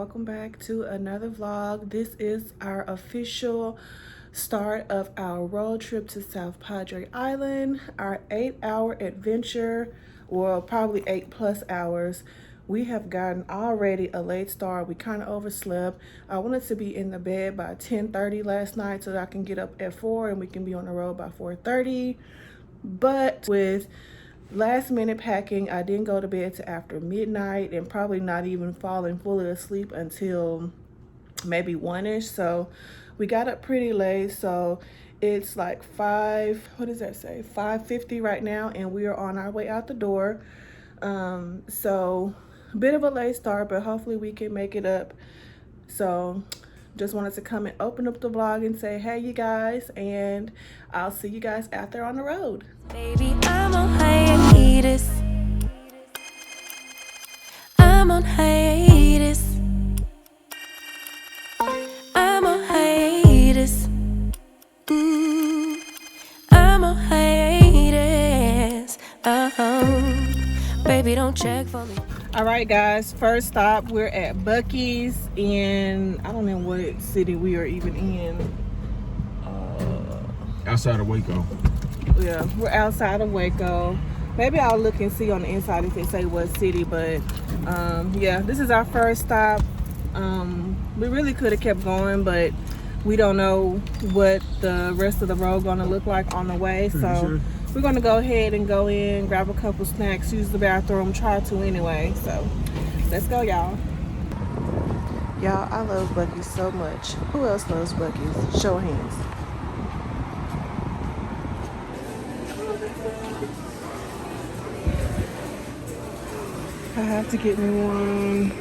welcome back to another vlog. This is our official start of our road trip to South Padre Island, our 8-hour adventure, well, probably 8+ hours. We have gotten already a late start. We kind of overslept. I wanted to be in the bed by 10:30 last night so that I can get up at 4 and we can be on the road by 4:30. But with last minute packing, I didn't go to bed till after midnight and probably not even falling fully asleep until maybe 1-ish. So we got up pretty late. So it's like 5:50 right now, and we are on our way out the door. So a bit of a late start, but hopefully we can make it up. So just wanted to come and open up the vlog and say hey you guys, and I'll see you guys out there on the road. Baby, I'm on hiatus. I'm on hiatus. I'm on hiatus. I'm on hiatus. Baby, don't check for me. All right guys, first stop, we're at Bucky's in, I don't know what city we are even in. Outside of Waco. Yeah, we're outside of Waco. Maybe I'll look and see on the inside if they say what city, but yeah, this is our first stop. We really could have kept going, but we don't know what the rest of the road gonna look like on the way. So we're gonna go ahead and go in, grab a couple snacks, use the bathroom, try to anyway. So let's go, y'all. Y'all, I love Bucky so much. Who else loves Bucky's? Show of hands. I have to get me one.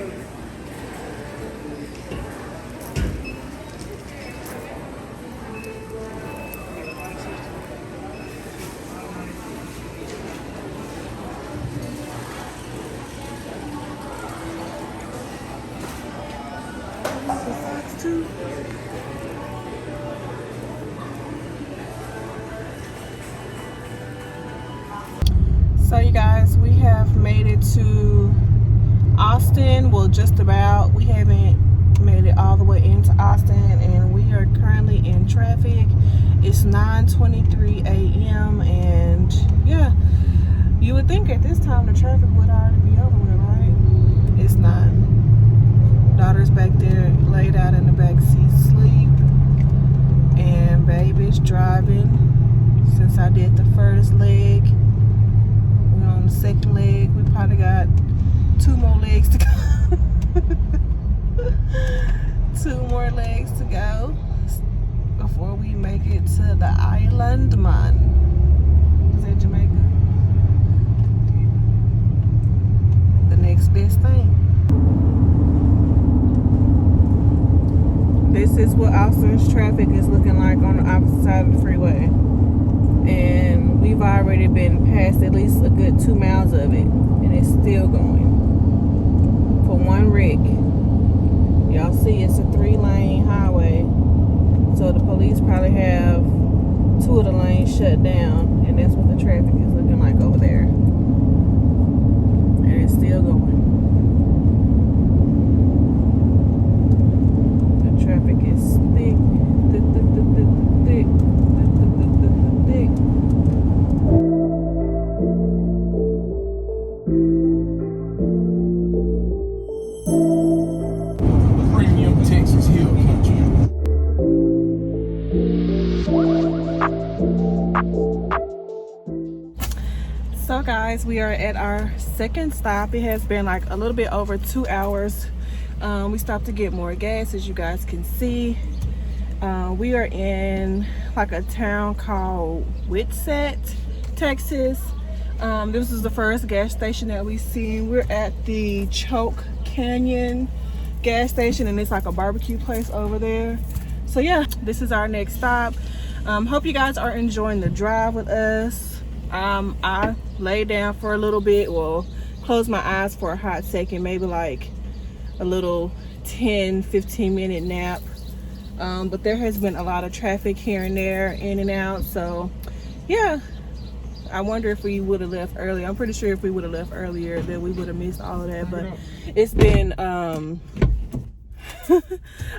So you guys, we have made it to Austin. Well, just about. We haven't made it all the way into Austin, and we are currently in traffic. It's 9:23 a.m. and yeah, you would think at this time the traffic would already be over with, right? It's not. Daughter's back there laid out in the back seat asleep, and baby's driving. Since I did the first leg, we're on the second leg. We probably got 2 more legs to go. 2 more legs to go before we make it to the island, man. Is that Jamaica? The next best thing. This is what Austin's traffic is looking like on the opposite side of the freeway. And we've already been past at least a good 2 miles of it, and it's still going. For one wreck. Y'all see it's a 3-lane highway, so the police probably have 2 of the lanes shut down, and that's what the traffic is looking like over there. And it's still going. The traffic is thick, thick. So guys, we are at our second stop. It has been like a little bit over 2 hours. We stopped to get more gas, as you guys can see. We are in like a town called Whitsett, Texas. This is the first gas station that we've seen. We're at the Choke Canyon gas station, and it's like a barbecue place over there. So yeah, this is our next stop. Hope you guys are enjoying the drive with us. I laid down for a little bit, well, closed my eyes for a hot second, maybe like a little 10-15 minute nap. But there has been a lot of traffic here and there, in and out. So yeah, I wonder if we would have left early. I'm pretty sure if we would have left earlier that we would have missed all of that. But it's been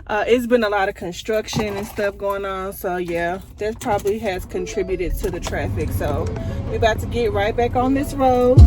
It's been a lot of construction and stuff going on, so yeah, that probably has contributed to the traffic. So we're about to get right back on this road.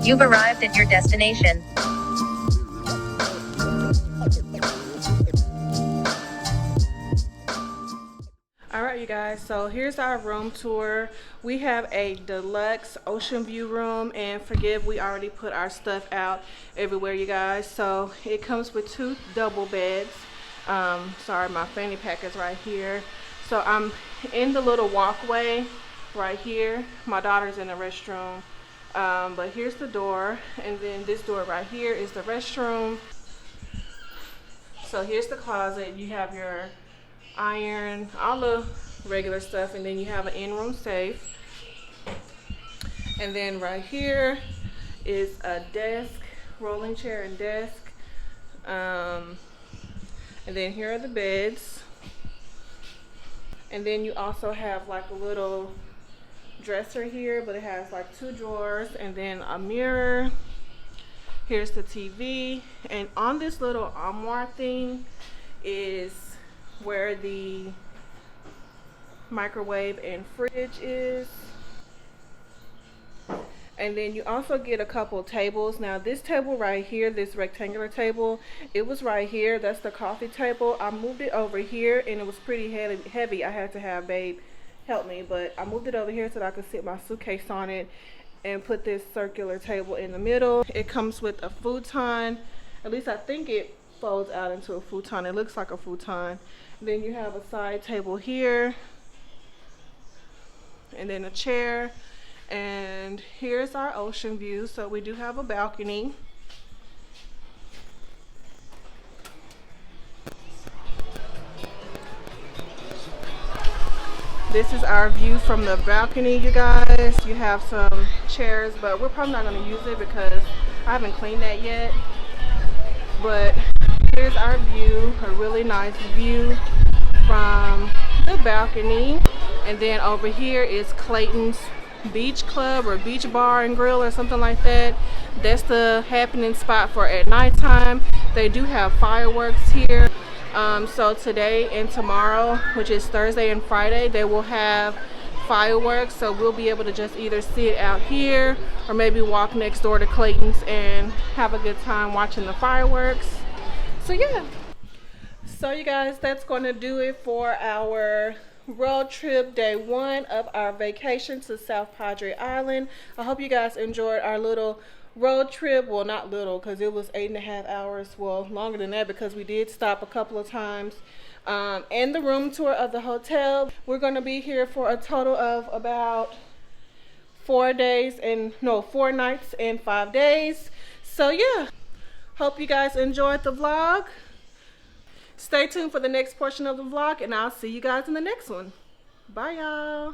You've arrived at your destination. Alright you guys, so here's our room tour. We have a deluxe ocean view room, and forgive, we already put our stuff out everywhere you guys. So it comes with 2 double beds. Sorry, my fanny pack is right here. So I'm in the little walkway right here. My daughter's in the restroom. But here's the door, and then this door right here is the restroom. So here's the closet. You have your iron, all the regular stuff, and then you have an in-room safe. And then right here is a desk, rolling chair and desk. And then here are the beds. And then you also have like a little dresser here, but it has like 2 drawers and then a mirror. Here's the TV, and on this little armoire thing is where the microwave and fridge is. And then you also get a couple tables. Now this table right here, this rectangular table, it was right here. That's the coffee table. I moved it over here and it was pretty heavy. I had to have Babe help me, but I moved it over here so that I could sit my suitcase on it and put this circular table in the middle. It comes with a futon. At least I think it folds out into a futon. It looks like a futon. Then you have a side table here, and then a chair. And here's our ocean view. So we do have a balcony. This is our view from the balcony, you guys. You have some chairs, but we're probably not going to use it because I haven't cleaned that yet. But here's our view, a really nice view from the balcony. And then over here is Clayton's Beach Club or Beach Bar and Grill or something like that. That's the happening spot for at nighttime. They do have fireworks here. So today and tomorrow, which is Thursday and Friday, they will have fireworks. So we'll be able to just either sit out here or maybe walk next door to Clayton's and have a good time watching the fireworks. So yeah. So you guys, that's going to do it for our road trip day 1 of our vacation to South Padre Island. I hope you guys enjoyed our little road trip. Well, not little, because it was 8.5 hours. Well, longer than that because we did stop a couple of times. And the room tour of the hotel. We're going to be here for a total of about 4 nights and 5 days. So yeah, hope you guys enjoyed the vlog. Stay tuned for the next portion of the vlog, and I'll see you guys in the next one. Bye, y'all.